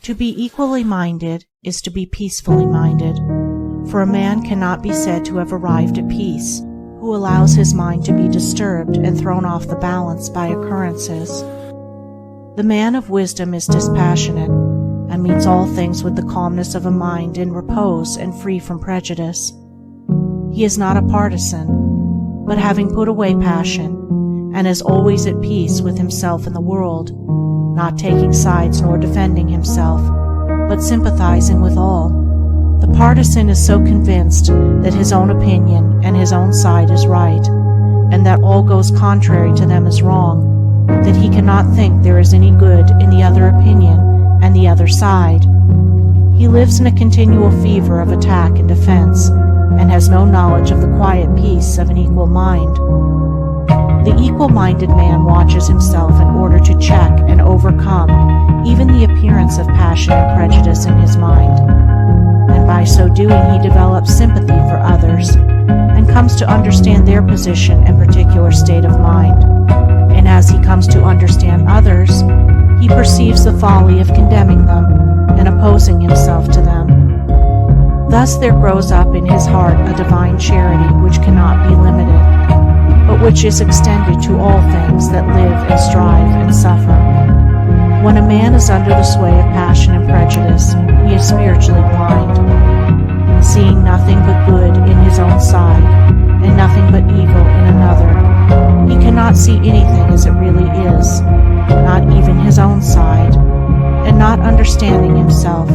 To be equally minded is to be peacefully minded, for a man cannot be said to have arrived at peace who allows his mind to be disturbed and thrown off the balance by occurrences. The man of wisdom is dispassionate, and meets all things with the calmness of a mind in repose and free from prejudice. He is not a partisan, but having put away passion, and is always at peace with himself and the world, not taking sides nor defending himself, but sympathizing with all. The partisan is so convinced that his own opinion and his own side is right, and that all goes contrary to them is wrong, that he cannot think there is any good in the other opinion and the other side. He lives in a continual fever of attack and defense, and has no knowledge of the quiet peace of an equal mind. The equal-minded man watches himself in order to check and overcome even the appearance of passion and prejudice in his mind, and by so doing he develops sympathy for others, and comes to understand their position and particular state of mind. And as he comes to understand others, he perceives the folly of condemning them and opposing himself to them. Thus there grows up in his heart a divine charity which cannot be limited, but which is extended to all things that live and strive and suffer. When a man is under the sway of passion and prejudice, he is spiritually blind, seeing nothing but good in his own side, and nothing but evil in another. He cannot see anything as it really is, not even his own side, and not understanding himself,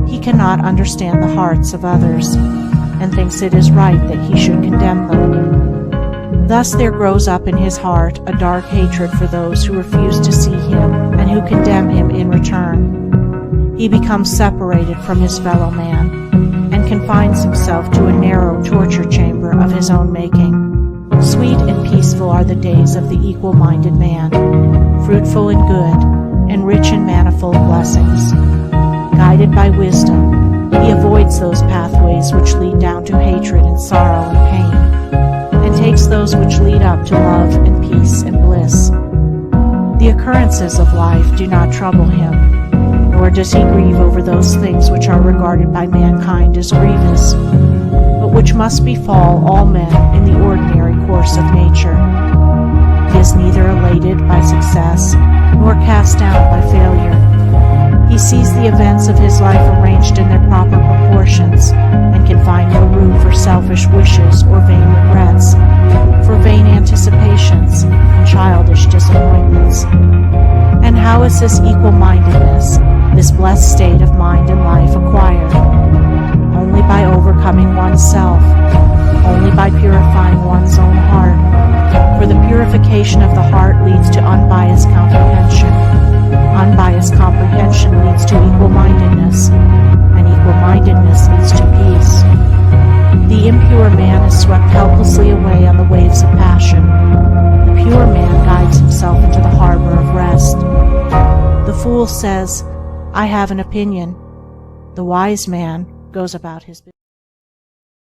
he cannot understand the hearts of others, and thinks it is right that he should condemn them. Thus there grows up in his heart a dark hatred for those who refuse to see him and who condemn him in return. He becomes separated from his fellow man, and confines himself to a narrow torture chamber of his own making. Sweet and peaceful are the days of the equal-minded man, fruitful and good, and rich in manifold blessings. Guided by wisdom, he avoids those pathways which lead down to hatred and sorrow and pain, and takes those which lead up to love and peace and bliss. The occurrences of life do not trouble him, nor does he grieve over those things which are regarded by mankind as grievous, but which must befall all men in the ordinary course of nature. He is neither elated by success nor cast down by failure. He sees the events of his life arranged in their proper proportions, and can find no room for selfish wishes or vain regrets, for vain anticipations and childish disappointments. And how is this equal-mindedness, this blessed state of mind and life acquired? Only by overcoming oneself, only by purifying one's own heart, for the purification of the heart leads to unbiased comprehension. Unbiased comprehension leads to equal-mindedness, and equal-mindedness leads to peace. The impure man is swept helplessly away on the waves of passion. The pure man guides himself into the harbor of rest. The fool says, "I have an opinion." The wise man goes about his business.